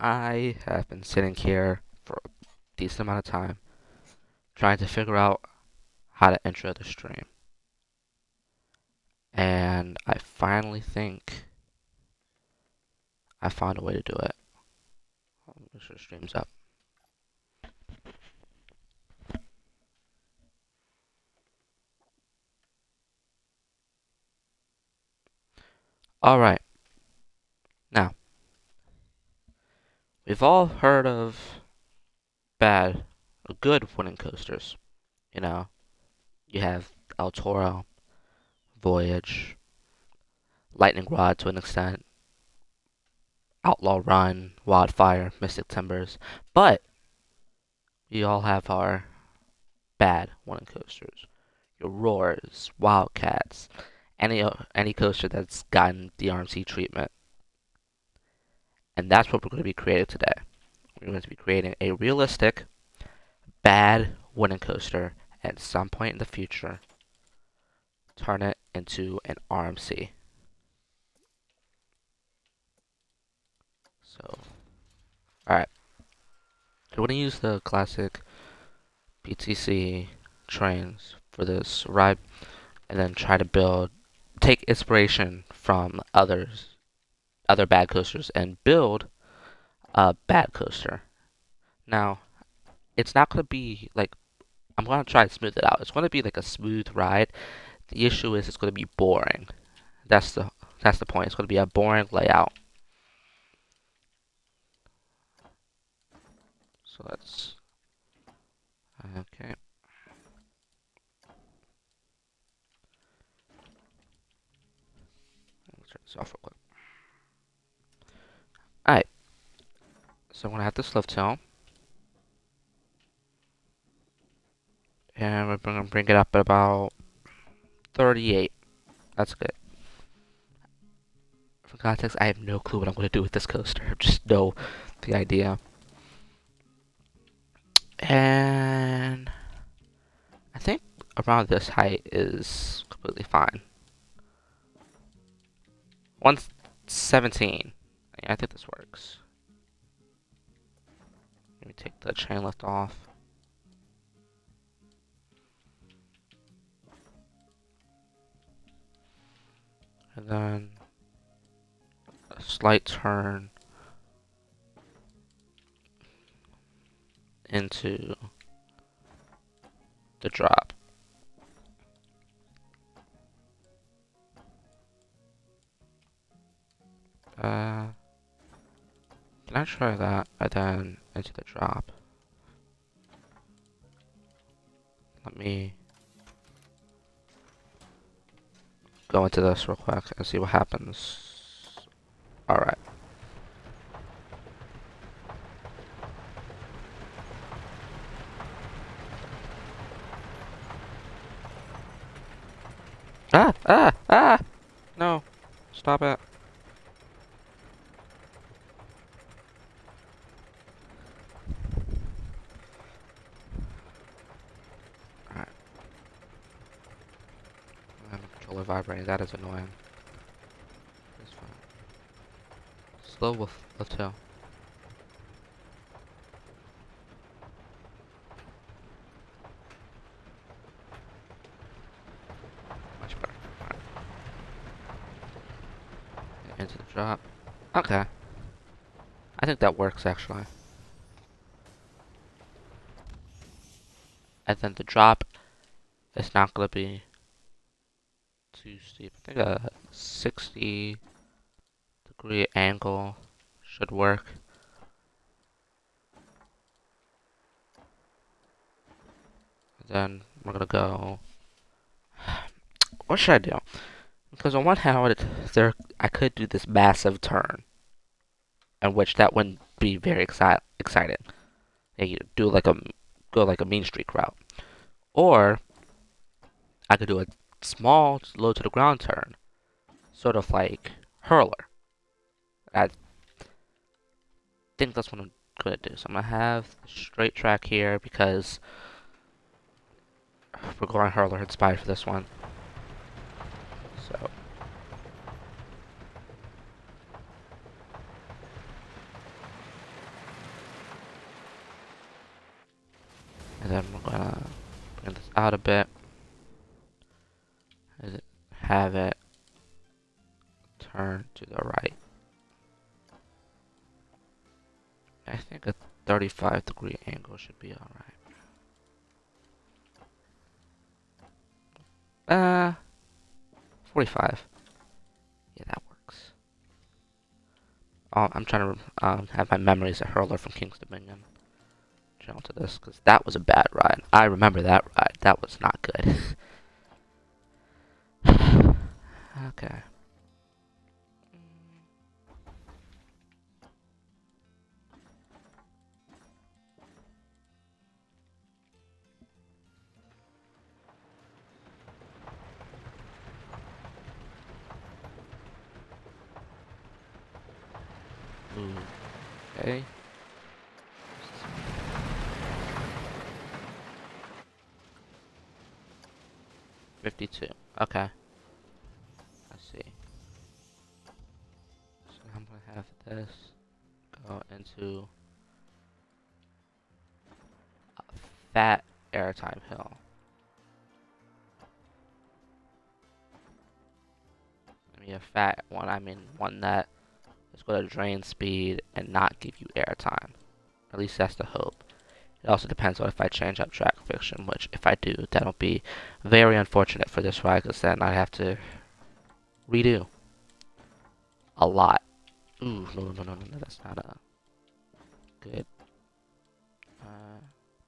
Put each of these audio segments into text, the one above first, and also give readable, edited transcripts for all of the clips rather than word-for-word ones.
I have been sitting here for a decent amount of time trying to figure out how to intro the stream. And I finally think I found a way to do it. Make sure the stream's up. Alright, now, we've all heard of bad or good wooden coasters. You know, you have El Toro, Voyage, Lightning Rod to an extent, Outlaw Run, Wildfire, Mystic Timbers. But we all have our bad wooden coasters. Your Roars, Wildcats, any coaster that's gotten the RMC treatment. And that's what we're going to be creating today. We're going to be creating a realistic, bad wooden coaster at some point in the future. Turn it into an RMC. So, alright. So we're going to use the classic PTC trains for this ride and then try to take inspiration from other bad coasters and build a bad coaster. Now, it's not going to be like, I'm going to try to smooth it out. It's going to be like a smooth ride. The issue is it's going to be boring. That's the point. It's going to be a boring layout. So let's, okay. Let's turn this off real quick. Alright. So I'm going to have this lift hill. And we're going to bring it up at about 38. That's good. For context, I have no clue what I'm going to do with this coaster. I just know the idea. And I think around this height is completely fine. 117. I think this works. Let me take the chain lift off. And then a slight turn into the drop. Can I try that and then into the drop? Let me go into this real quick and see what happens. Alright. Ah! No. Stop it. Alright. I have a controller vibrating. That is annoying. It's fine. Slow lift hill. Much better. Alright. Into the drop. Okay. I think that works actually. And then the drop is not going to be too steep. I think a 60-degree angle should work. And then we're going to go... What should I do? Because on one hand, I could do this massive turn, in which that wouldn't be very exciting. You do like go like a mean streak route, or I could do a small low to the ground turn, sort of like hurler. I think that's what I'm gonna do. So I'm gonna have the straight track here because we're going hurler inspired for this one. So. And then we're gonna bring this out a bit. Have it turn to the right. I think a 35-degree angle should be alright. 45. Yeah, that works. Oh, I'm trying to have my memories of Hurler from King's Dominion channel to this, because that was a bad ride. I remember that ride. That was not good. Okay. Ooh. Okay. 52. Okay. Let's see. So I'm gonna have this go into a fat airtime hill. I mean a fat one, I mean one that is going to drain speed and not give you airtime. At least that's the hope. It also depends on if I change up track fiction, which if I do, that'll be very unfortunate for this ride, because then I have to redo a lot. Ooh, no, that's not a good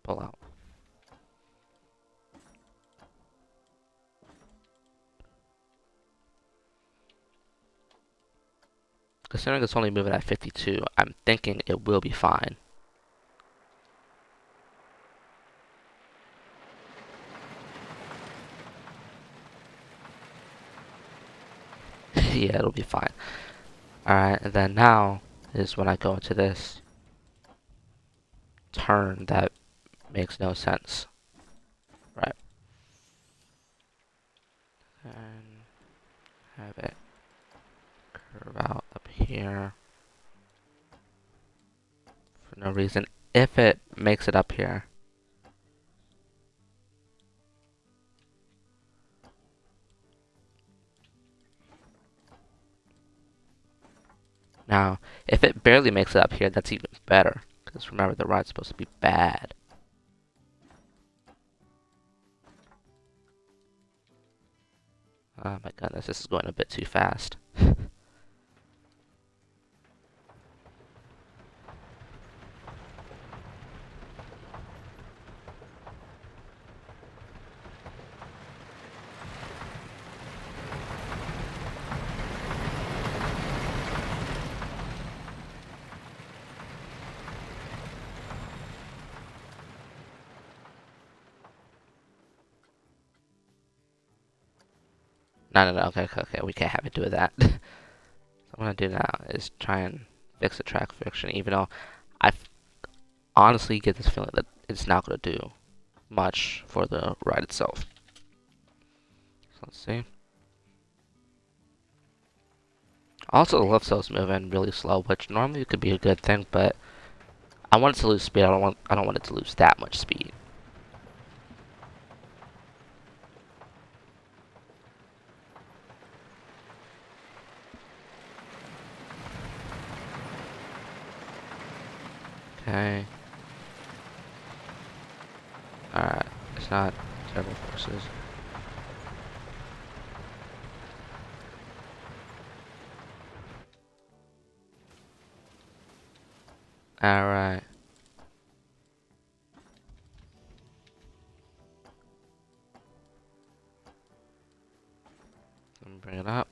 pull out. Considering it's only moving at 52, I'm thinking it will be fine. Yeah, it'll be fine. Alright, and then now is when I go into this turn that makes no sense. Right. And have it curve out up here for no reason. If it makes it up here, now, if it barely makes it up here, that's even better. Because remember, the ride's supposed to be bad. Oh my goodness, this is going a bit too fast. No, okay, we can't have it do that. So what I'm gonna do now is try and fix the track friction, even though I honestly get this feeling that it's not gonna do much for the ride itself. So let's see. Also, the lift cell's moving really slow, which normally could be a good thing, but I want it to lose speed. I don't want it to lose that much speed. Okay. Alright. It's not terrible forces. Alright. Let me bring it up.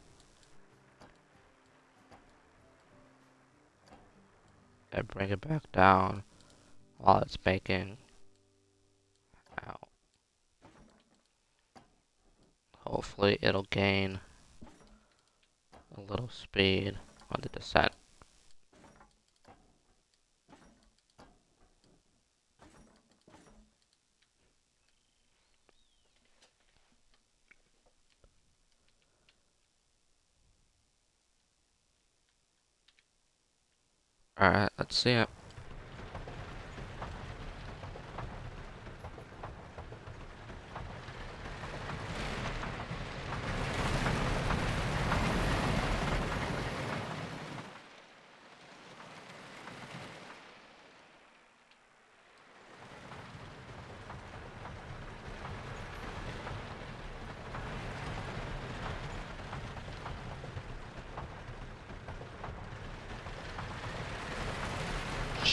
And bring it back down while it's making out. Hopefully it'll gain a little speed on the descent. Alright, let's see it.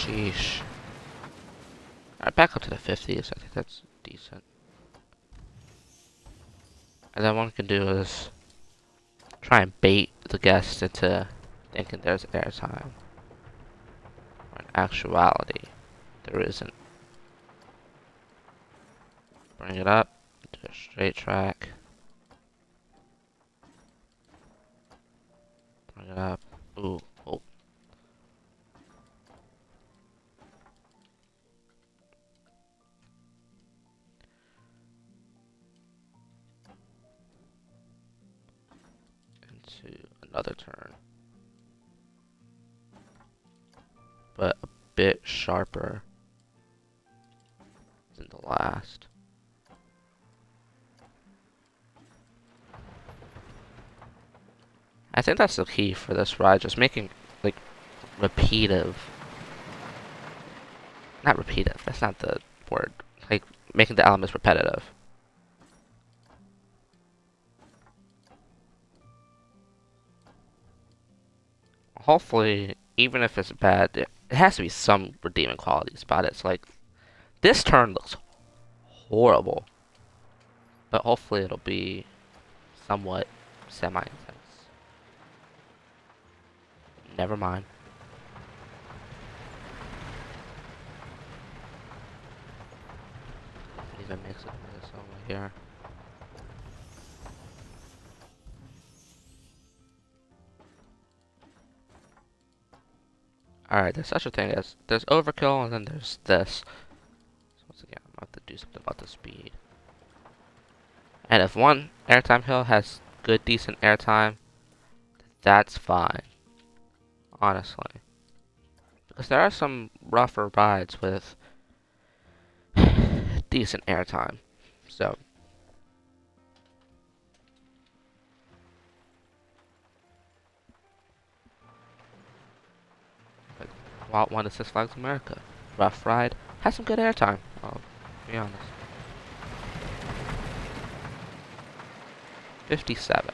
Sheesh. Alright, back up to the 50s. I think that's decent. And then one can do is try and bait the guest into thinking there's airtime. When in actuality, there isn't. Bring it up, do a straight track. Bring it up. Ooh, oh. Into another turn. But a bit sharper than the last. I think that's the key for this ride, just making, like, repetitive. Not repetitive, that's not the word. Like, making the elements repetitive. Hopefully, even if it's bad, it has to be some redeeming qualities about it. It's like, this turn looks horrible. But hopefully it'll be somewhat semi-intense. Never mind. Even mix it with this over here. Alright, there's such a thing as there's overkill and then there's this. So once again, I'm about to do something about the speed. And if one airtime hill has good, decent airtime, that's fine. Honestly. Because there are some rougher rides with decent airtime. So. Like, Wild 1 to Six Flags America. Rough ride. Has some good airtime. I'll be honest. 57.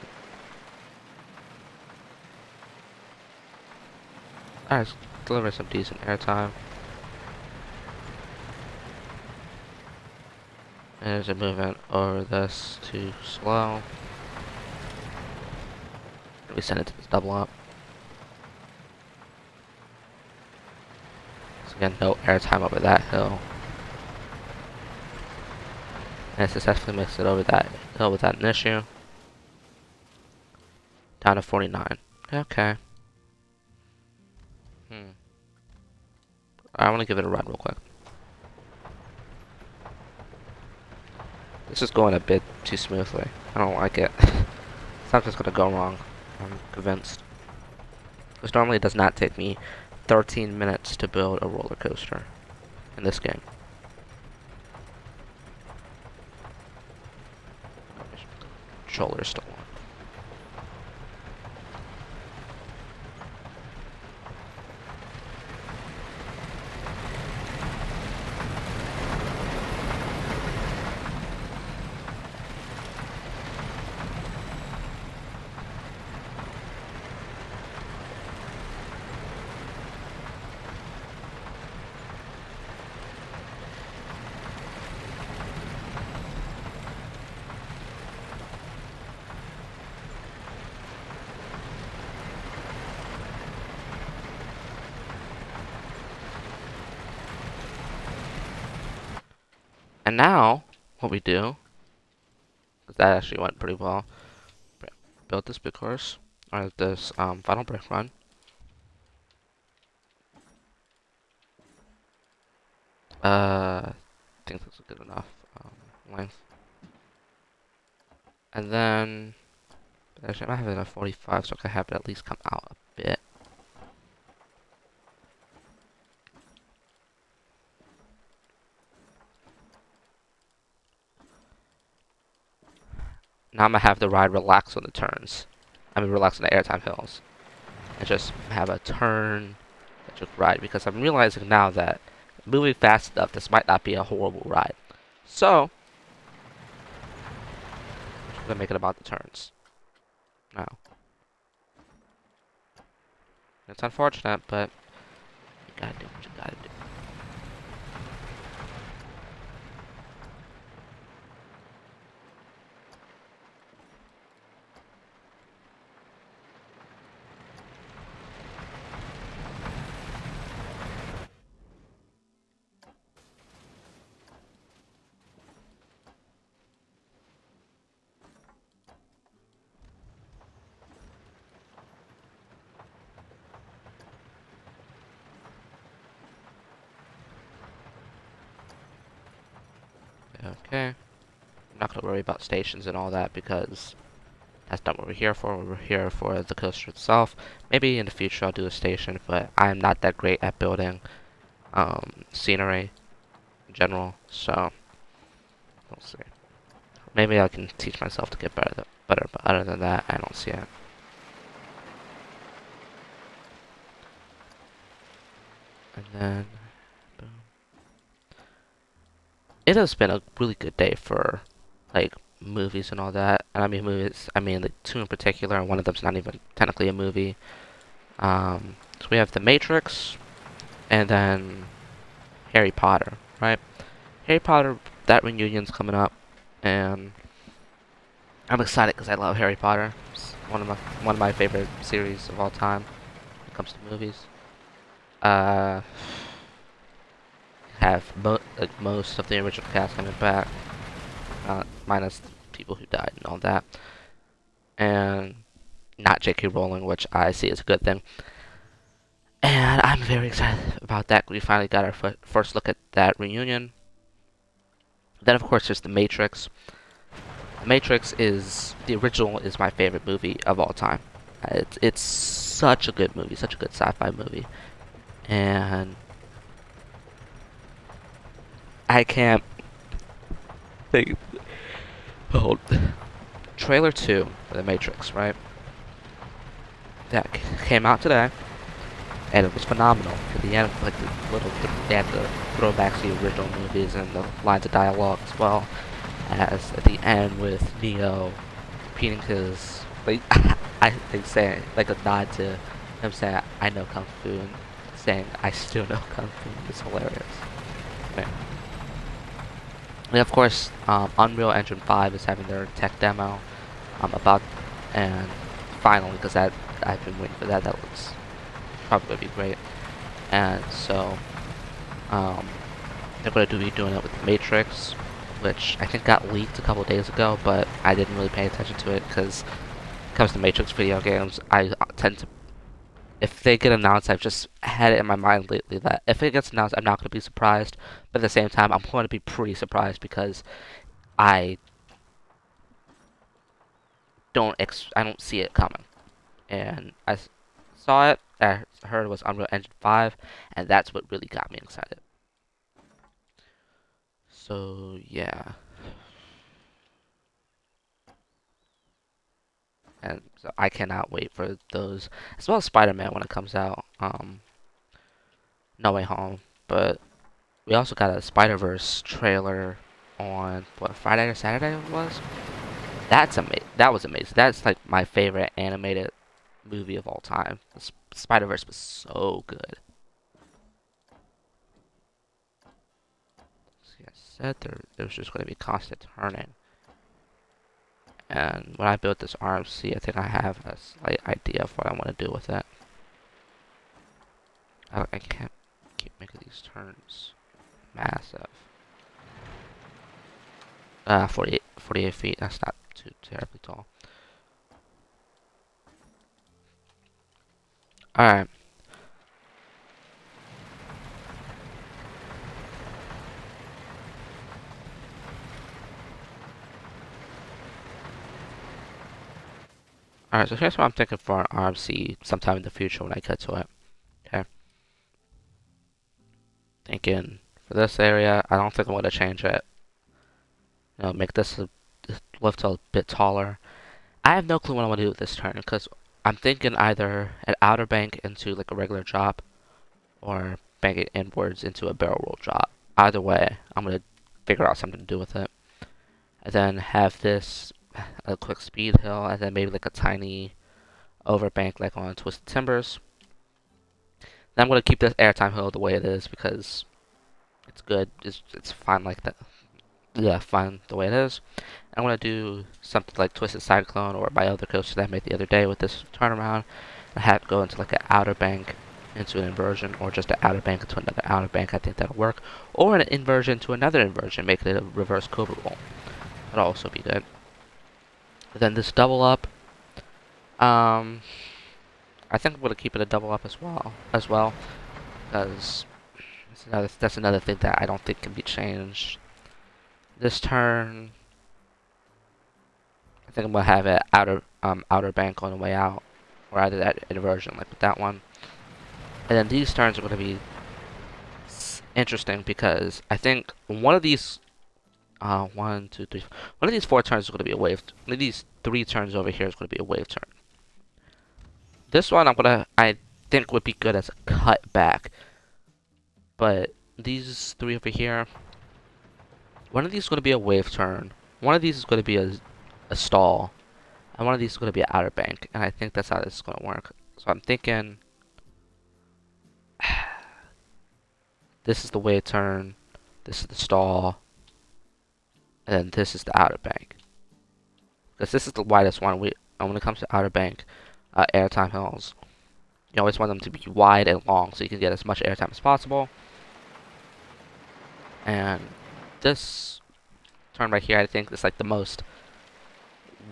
Alright, let's deliver some decent airtime. And there's a movement over this too slow. We send it to this double up. So again, no airtime over that hill. And successfully makes it over that hill without an issue. Down to 49. Okay. I want to give it a run real quick. This is going a bit too smoothly. I don't like it. Something's gonna go wrong. I'm convinced. Because normally it does not take me 13 minutes to build a roller coaster in this game. Controller's still on. And now, what we do, because that actually went pretty well, build this big course, or this final break run. I think that's a good enough length. And then, actually I might have it at 45 so I can have it at least come out a bit. Now I'm gonna have the ride relax on the turns. I mean, relax on the airtime hills. And just have a turn ride, because I'm realizing now that moving fast enough, this might not be a horrible ride. So, I'm gonna make it about the turns. Now. It's unfortunate, but you gotta do what you gotta do. okay. I'm not gonna worry about stations and all that because that's not what we're here for. We're here for the coaster itself. Maybe in the future I'll do a station, but I'm not that great at building scenery in general, so we'll see. Maybe I can teach myself to get better, but other than that, I don't see it. And then, boom. It has been a really good day for, like, movies and all that. And I mean movies, I mean, like, two in particular, and one of them's not even technically a movie. So we have The Matrix, and then Harry Potter, right? Harry Potter, that reunion's coming up, and I'm excited because I love Harry Potter. It's one of my favorite series of all time when it comes to movies. Uh, have like most of the original cast coming back, minus people who died and all that, and not J.K. Rowling, which I see as a good thing. And I'm very excited about that. We finally got our first look at that reunion. Then, of course, there's The Matrix. The Matrix is the original is my favorite movie of all time. It's such a good movie, such a good sci-fi movie, and I can't think. Hold. Trailer 2 for The Matrix, right? That came out today, and it was phenomenal. At the end, like they had the throwbacks to the original movies and the lines of dialogue as well as at the end with Neo repeating his like I think saying like a nod to him saying I know Kung Fu and saying I still know Kung Fu. It's hilarious. Okay. And of course, Unreal Engine 5 is having their tech demo. About and finally, because I've been waiting for that. That looks probably gonna be great. And so, they're gonna be doing it with the Matrix, which I think got leaked a couple days ago, but I didn't really pay attention to it because when it comes to Matrix video games, I tend to, if they get announced, I've just had it in my mind lately that if it gets announced, I'm not gonna be surprised, but at the same time, I'm going to be pretty surprised because I I don't see it coming. And I saw it, I heard it was Unreal Engine 5, and that's what really got me excited. So, yeah. And so I cannot wait for those, as well as Spider-Man when it comes out. No Way Home. But we also got a Spider-Verse trailer on, what, Friday or Saturday it was? That's amazing. That was amazing. That's like my favorite animated movie of all time. Spider-Verse was so good. See, I said there was just going to be constant turning. And when I built this RMC, I think I have a slight idea of what I want to do with it. I can't keep making these turns massive. 48 feet, that's not too terribly tall. Alright. Alright, so here's what I'm thinking for an RMC sometime in the future when I get to it. Okay. Thinking for this area, I don't think I'm going to change it. You know, make this lift a bit taller. I have no clue what I want to do with this turn because I'm thinking either an outer bank into like a regular drop or bank it inwards into a barrel roll drop. Either way, I'm going to figure out something to do with it. And then have this a quick speed hill and then maybe like a tiny overbank like on Twisted Timbers. Then I'm going to keep this airtime hill the way it is because it's good. It's fine like that. Yeah, fine the way it is. I'm going to do something like Twisted Cyclone or my other coaster that I made the other day with this turnaround. I have to go into like an outer bank into an inversion or just an outer bank into another outer bank. I think that'll work. Or an inversion to another inversion, making it a reverse cobra roll. That'll also be good. Then this double up. I think I'm going to keep it a double up as well. Because that's another thing that I don't think can be changed. This turn, I think I'm gonna have an outer bank on the way out, or either that inversion like with that one. And then these turns are gonna be interesting because I think one of these, one, two, three, one of these four turns is gonna be a wave. One of these three turns over here is gonna be a wave turn. This one I think would be good as a cutback, but these three over here, one of these is gonna be a wave turn. One of these is gonna be a stall. And one of these is going to be an outer bank, and I think that's how this is going to work. So I'm thinking this is the wave turn, this is the stall, and then this is the outer bank. Because this is the widest one. When it comes to outer bank airtime hills, you always want them to be wide and long so you can get as much airtime as possible. And this turn right here, I think, is like the most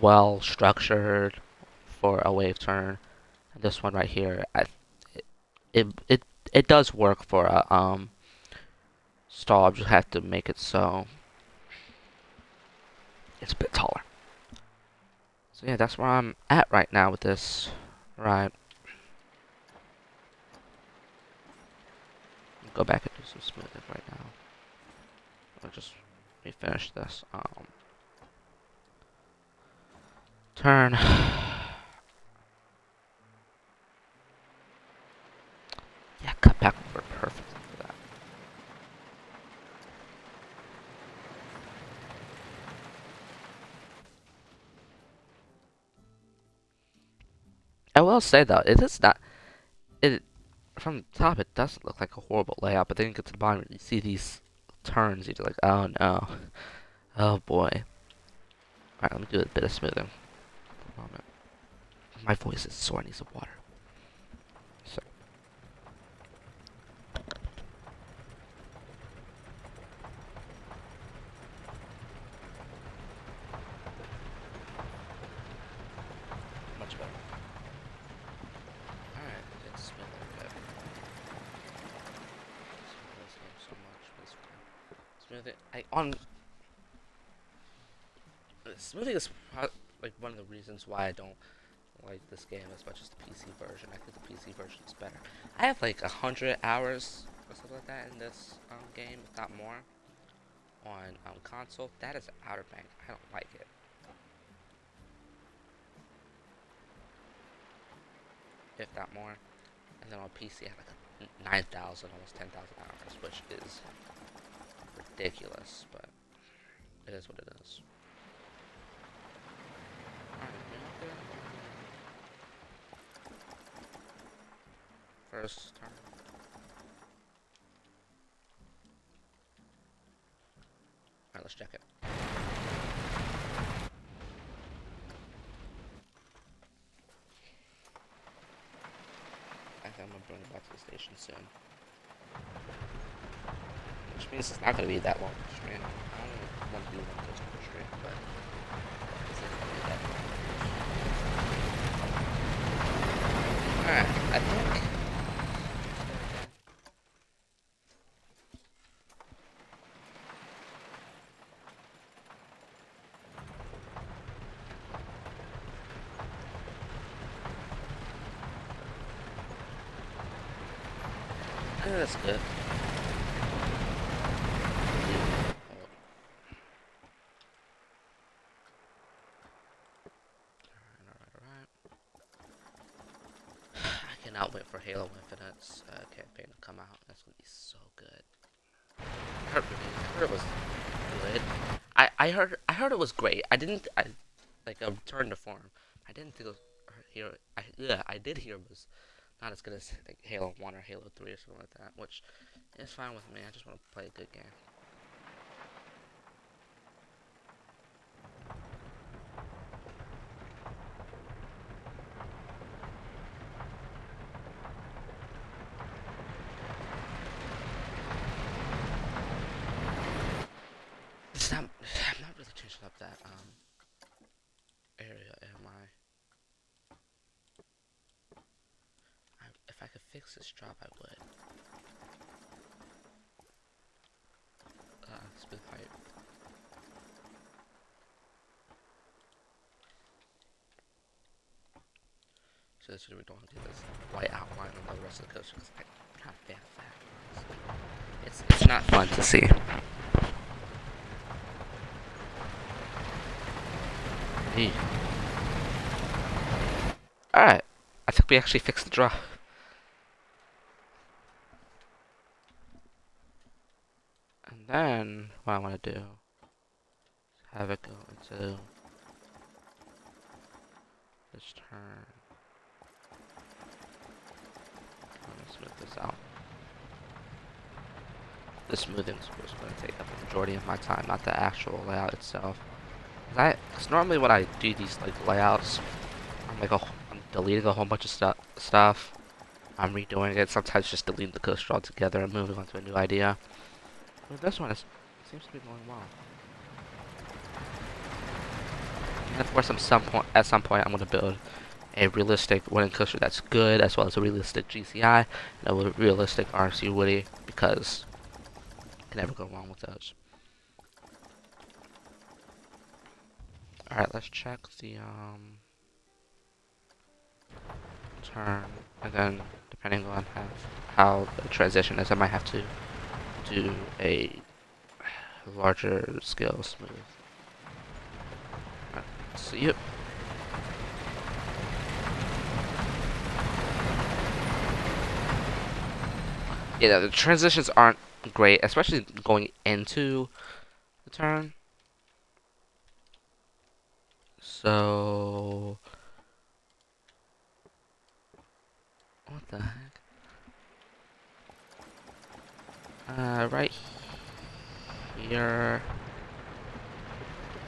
well structured for a wave turn. And this one right here, it it it does work for a stall. Just have to make it so it's a bit taller. So yeah, that's where I'm at right now with this. Right. Go back and do some smoothing right now. I'll just refinish this. Turn. Yeah, cut back would work perfectly for that. I will say though, it is not. It from the top, it doesn't look like a horrible layout, but then you get to the bottom, you see these turns. You're like, oh no, oh boy. All right, let me do a bit of smoothing. Moment. My voice is sore. I need some water. So. Much better. Alright, it's been okay. This game so much, but it's okay. Smoothing, smoothing is like one of the reasons why I don't like this game as much as the PC version. I think the PC version is better. I have like 100 hours or something like that in this game, if not more, on console. That is Outer Bank. I don't like it. If not more. And then on PC, I have like 9,000, almost 10,000 hours, which is ridiculous, but it is what it is. First turn. Alright, let's check it. I think I'm gonna bring it back to the station soon. Which means it's not gonna be that long of a stream. I don't want to do one of those per stream, but it's not gonna be that long. Alright, I think. That's good. Alright. I cannot wait for Halo Infinite's campaign to come out. That's gonna be so good. I heard it was good. I heard it was great. Like a return to form. I didn't think it was, I did hear it was not as good as like Halo 1 or Halo 3 or something like that, which is fine with me. I just want to play a good game. I'm not really changing up that area, am I? If I could fix this drop, I would. Speed height. So this we don't do this white outline on the rest of the coaster because I kind of bad that. It's not fun to see. Hey. Alright. I think we actually fixed the drop. And then what I want to do is have it go into this turn. I'm gonna smooth this out. The smoothing is going to take up the majority of my time, not the actual layout itself. Cause normally when I do these like layouts, I'm deleting a whole bunch of stuff. I'm redoing it. Sometimes just deleting the coaster altogether and moving on to a new idea. But this one seems to be going well. And of course, at some point, I'm going to build a realistic wooden coaster that's good, as well as a realistic GCI and a realistic RC Woody, because you can never go wrong with those. Alright, let's check the turn, and then depending on how the transition is, I might have to do a larger scale smooth. Alright, see you. Yeah, the transitions aren't great, especially going into the turn. So, what the heck? Right here,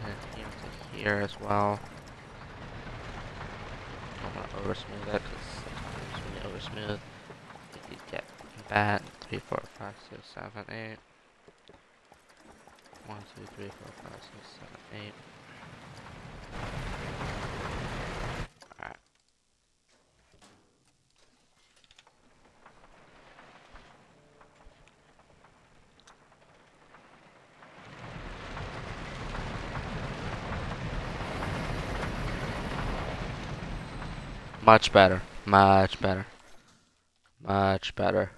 and here to here as well. I don't want to over smooth it, because sometimes when you over smooth, you get bad. 3, 4, 5, 6, 7, 8. 1, 2, 3, 4, 5, 6, 7, 8. Alright. Much better. Much better. Much better.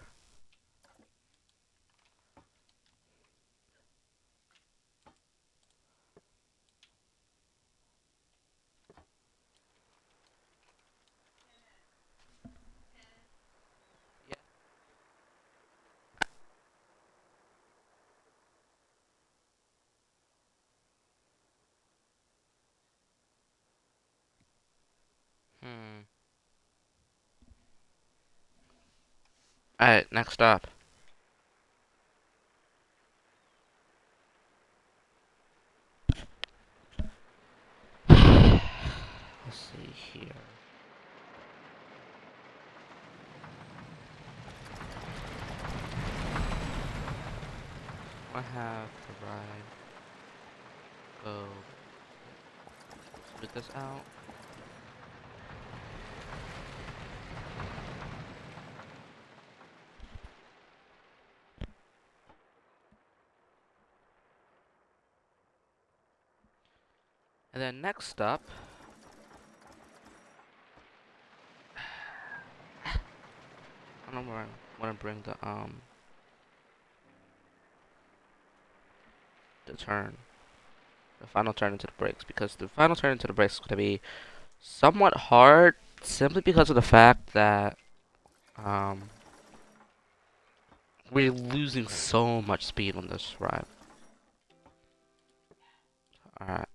Alright, next up. Let's see here. I have the ride go split this out. And then next up, I don't know where I want to bring the final turn into the brakes, because the final turn into the brakes is going to be somewhat hard, simply because of the fact that we're losing so much speed on this ride. Alright.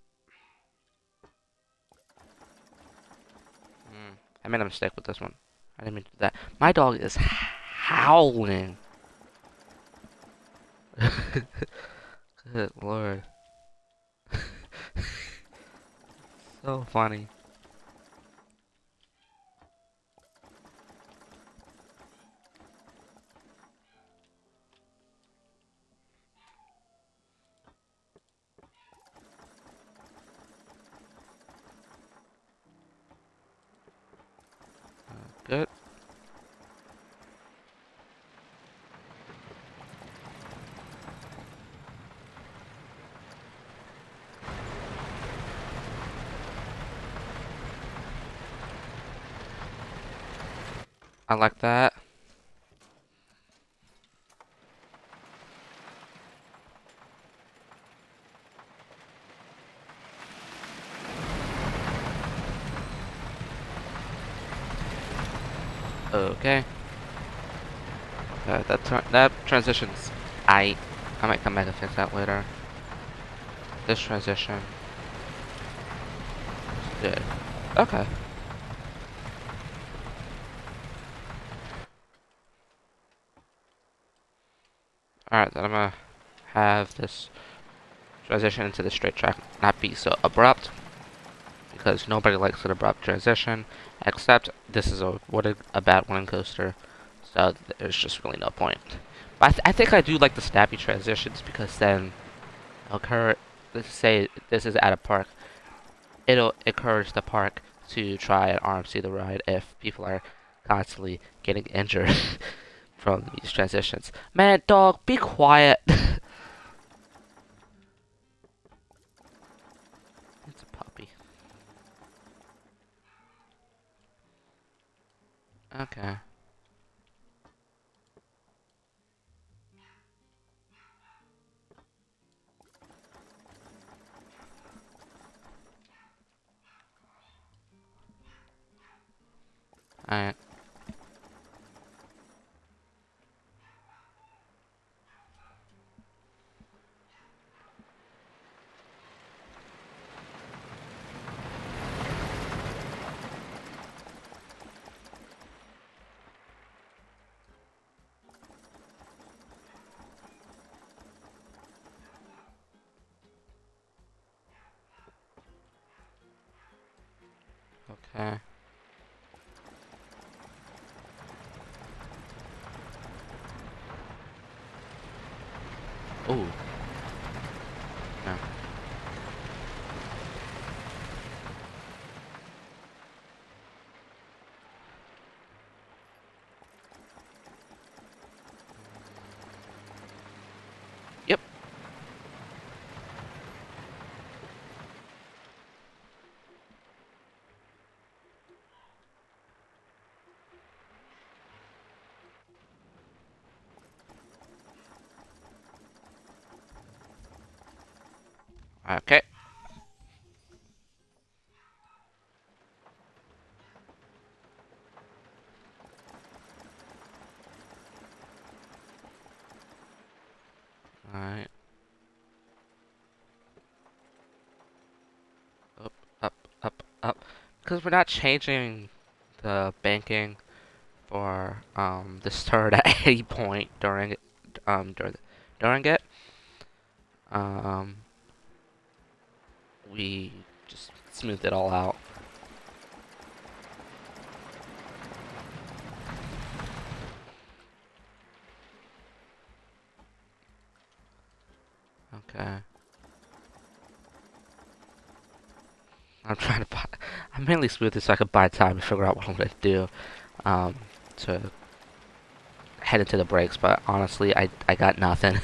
I made a mistake with this one. I didn't mean to do that. My dog is howling. Good lord. So funny. Good. I like that. Okay. That transition's I might come back and fix that later. This transition is good. Okay. Alright, then I'm gonna have this transition into the straight track not be so abrupt, because nobody likes an abrupt transition, except this is a bad wooden coaster, so there's just really no point. But I think I do like the snappy transitions, because then occur. Let's say this is at a park. It'll encourage the park to try and RMC the ride if people are constantly getting injured from these transitions. Man, dog, be quiet. It's a puppy. Okay. Alright. Okay. Ooh. No. Yep. Okay. Alright. Up, up, up, up. Because we're not changing the banking for this turret at any point during it. During it. Um, we just smoothed it all out. Okay. I'm trying to buy. I'm mainly smoothing so I can buy time to figure out what I'm gonna do. Um, to head into the brakes, but honestly, I got nothing.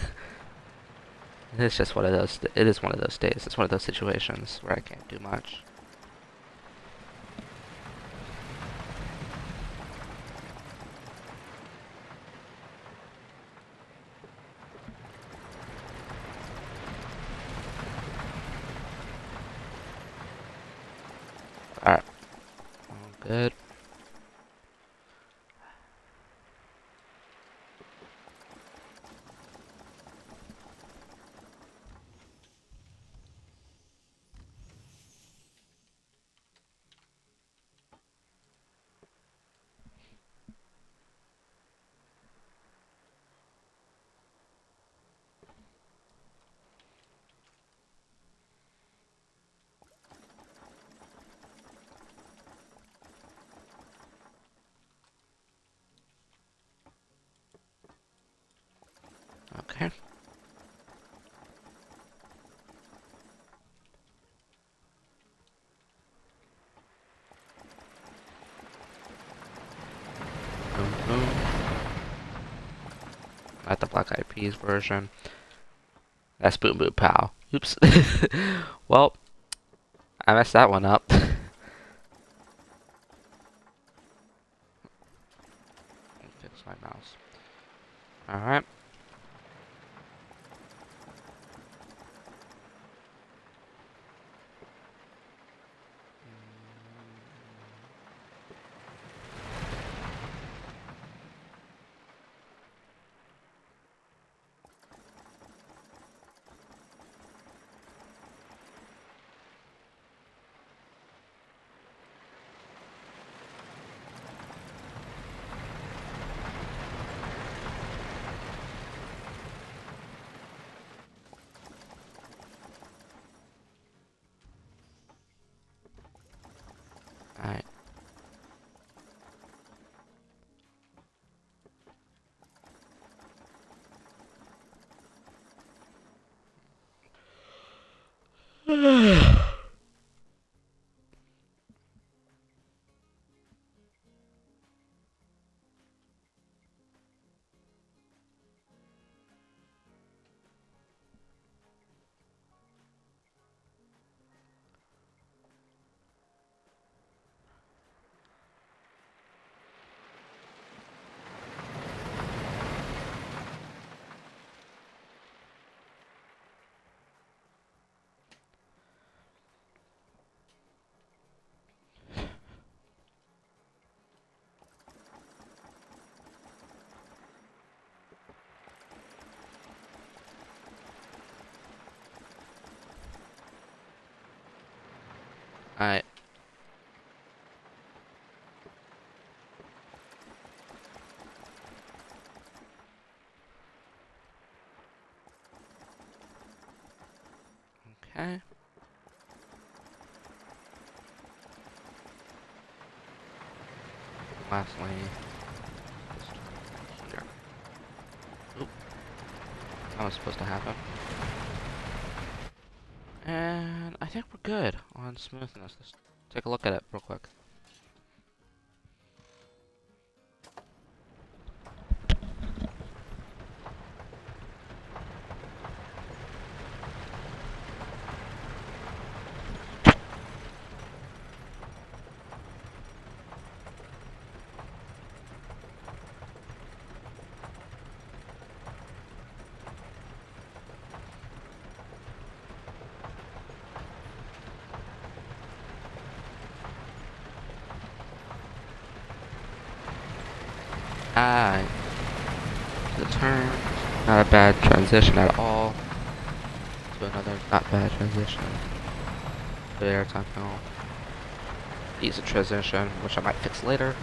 It's just one of those. It is one of those days. It's one of those situations where I can't do much. All right. All good. Okay. Boom, boom. Not the Black Eyed Peas version. That's Boom Boom Pow. Oops. Well, I messed that one up. focus my mouse. Alright. Alright. Alright. Okay. Lastly, just here. Oop, that was supposed to happen. And I think we're good on smoothness. Let's take a look at it real quick. Ah, the turn. Not a bad transition at all. To another not bad transition. To the airtime film. Easy transition, which I might fix later.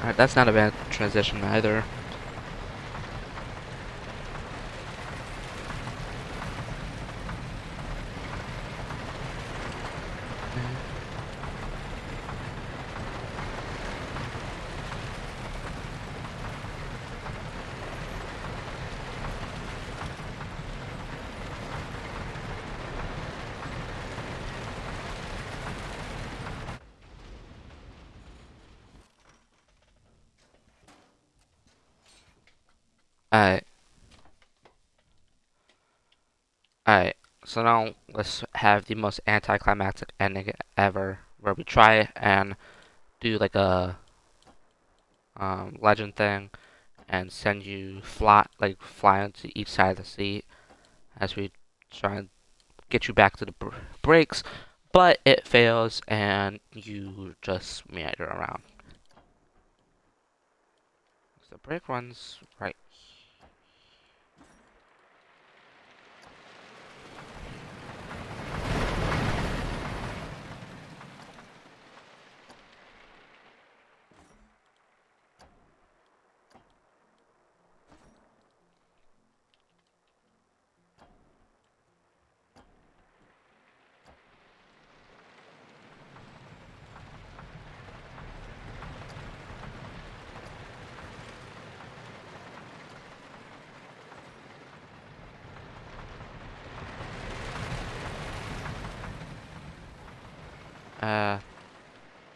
Alright, that's not a bad transition either. Alright. Alright. So now let's have the most anticlimactic ending ever, where we try and do like a legend thing and send you fly onto each side of the seat as we try and get you back to the brakes, but it fails and you just meander around. The brake runs right.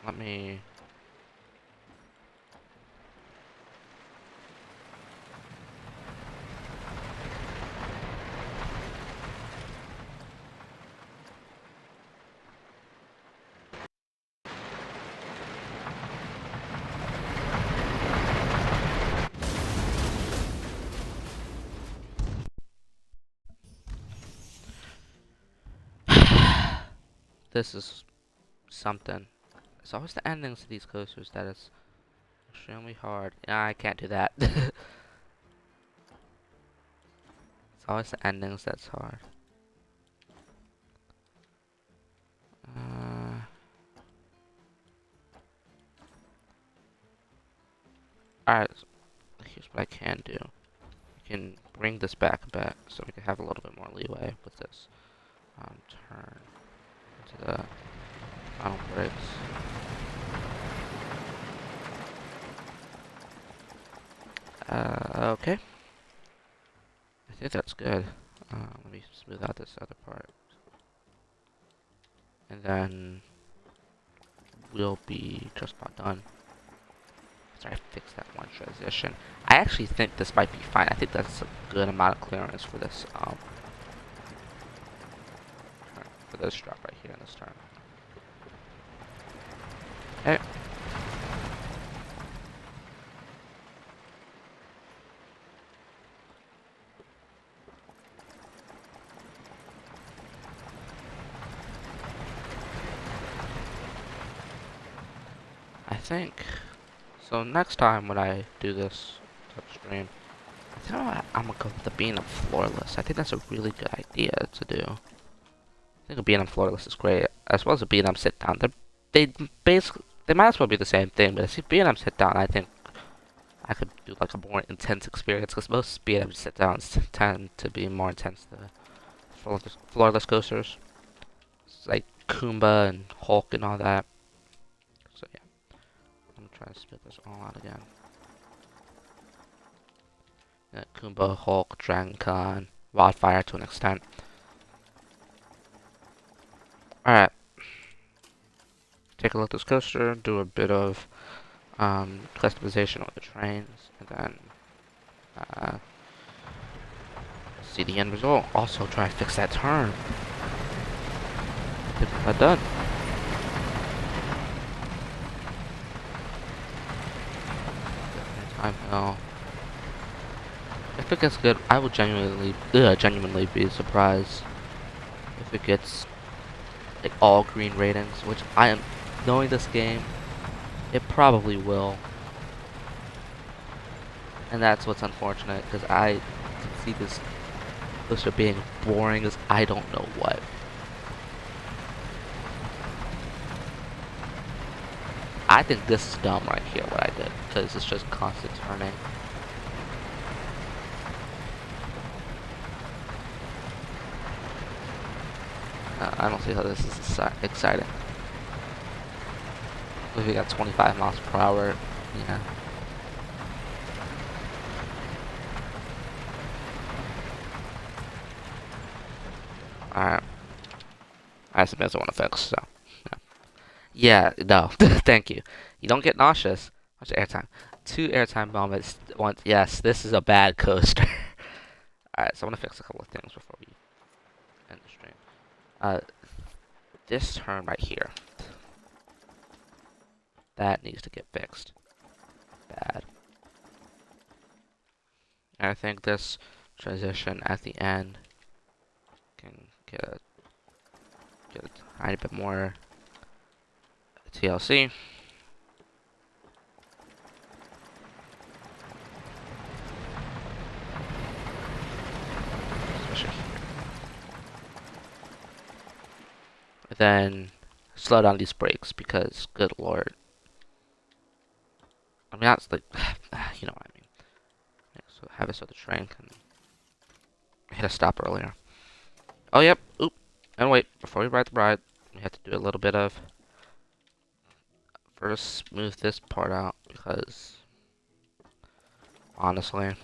Let me. this is something. It's always the endings to these coasters that is extremely hard. Nah, I can't do that. It's always the endings that's hard. Alright, so here's what I can do. I can bring this back a bit so we can have a little bit more leeway with this. Turn into the final brakes. Okay. I think that's good. Let me smooth out this other part. And then we'll be just about done. Sorry, I fixed that one transition. I actually think this might be fine. I think that's a good amount of clearance for this for this drop right here in this turn. Okay. I think so. Next time when I do this type of stream, I think I'm gonna go with the B&M floorless. I think that's a really good idea to do. I think a B&M floorless is great, as well as a B&M sit down. They might as well be the same thing, but if B&M sit down, I think I could do like a more intense experience because most B&M sit downs tend to be more intense than floorless coasters. It's like Kumba and Hulk and all that. So yeah, I'm gonna try to spit this all out again. Yeah, Kumba, Hulk, Dragon Khan, Wildfire to an extent. Alright. Take a look at this coaster, do a bit of customization of the trains, and then see the end result. Also try to fix that turn. Get that done. Time hill. If it gets good, I will genuinely be surprised if it gets like all green ratings, which I am, knowing this game, it probably will. And that's what's unfortunate, because I can see this coaster being boring as I don't know what. I think this is dumb right here, what I did, because it's just constant turning. I don't see how this is exciting. If we got 25 miles per hour, yeah. Alright. I have some things I want to fix, so. Yeah, no. Thank you. You don't get nauseous. Watch airtime. 2 airtime moments. Once. Yes, this is a bad coaster. Alright, so I want to fix a couple of things before we end the stream. This turn right here. That needs to get fixed. Bad. And I think this transition at the end can get a tiny bit more TLC. Especially here. Then slow down these brakes because, good lord. I mean, that's like, you know what I mean. Yeah, so have it so the train can hit a stop earlier. Oh, yep. Oop. And wait, before we ride the ride, we have to do a little bit of first smooth this part out because honestly,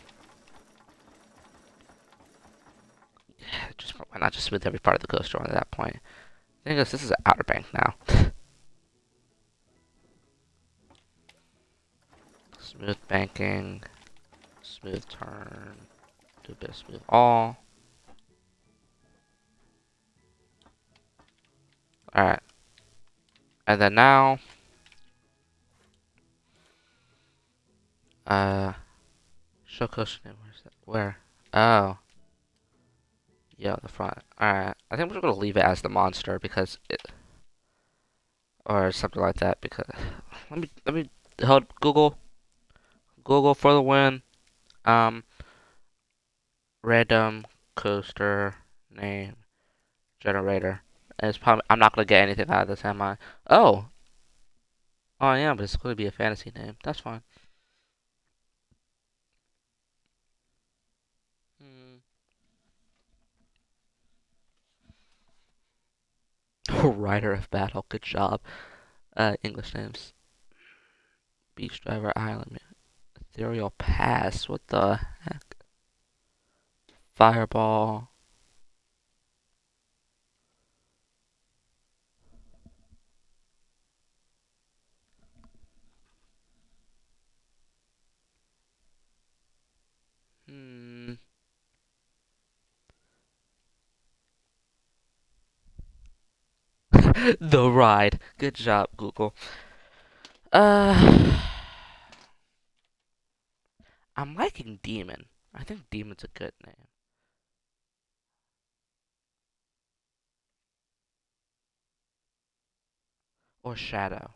just why not just smooth every part of the coaster at that point? I think this is an Outer Bank now. Smooth banking, smooth turn, do a bit of smooth all. Alright. And then now, show coaster name, where's that? Where? Oh. Yeah, the front. Alright. I think we're gonna leave it as the monster because or something like that. Because let me hold Google for the win. Um, Random coaster name generator. And it's probably I'm not gonna get anything out of this, am I? Oh, oh yeah, but it's gonna be a fantasy name. That's fine. Hmm. Rider of Battle. Good job. English names. Beach Driver Island. Ethereal Pass. What the heck? Fireball. Hmm. The Ride. Good job, Google. Uh, I'm liking Demon. I think Demon's a good name. Or Shadow.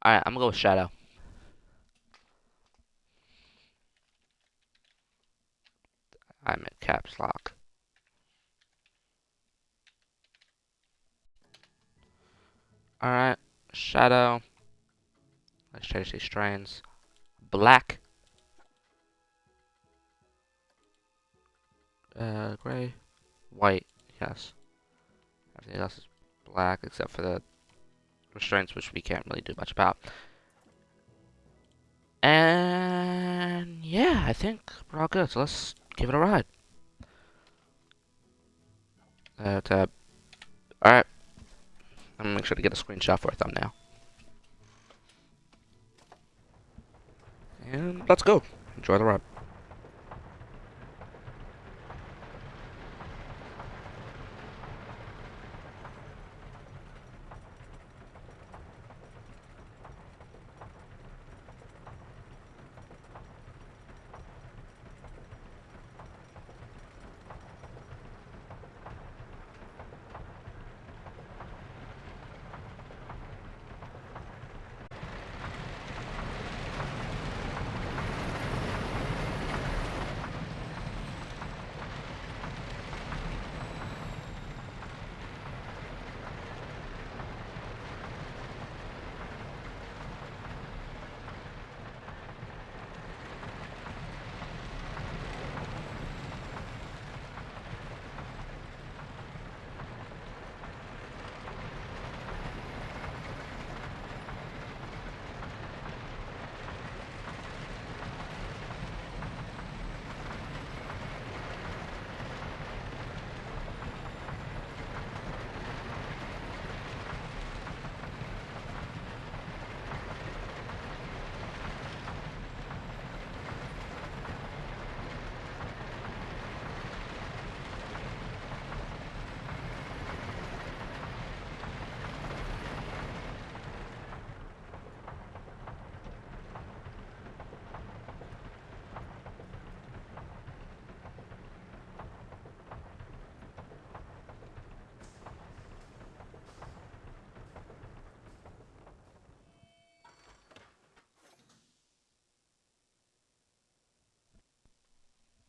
Alright, I'm gonna go with Shadow. I'm at caps lock. Alright, Shadow. Let's change these strains. Black. Gray. White. Yes. Everything else is black except for the restraints, which we can't really do much about. And yeah, I think we're all good. So let's give it a ride. Tab. Alright. I'm gonna make sure to get a screenshot for a thumbnail. And let's go. Enjoy the ride.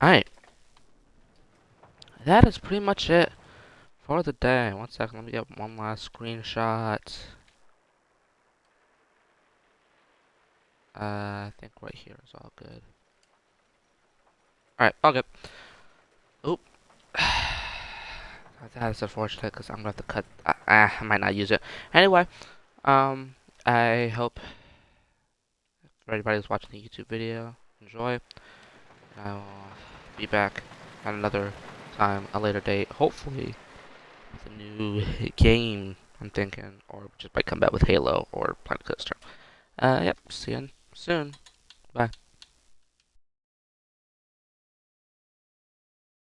Alright. That is pretty much it for the day. One second, let me get one last screenshot. I think right here is all good. Alright, all good. Oop. That is unfortunate because I'm gonna have to cut. I might not use it. Anyway, I hope everybody who's watching the YouTube video enjoy. I will be back at another time, a later date, hopefully with a new game. I'm thinking, or just might come back with Halo or Planet Coaster. Yep. See you soon. Bye.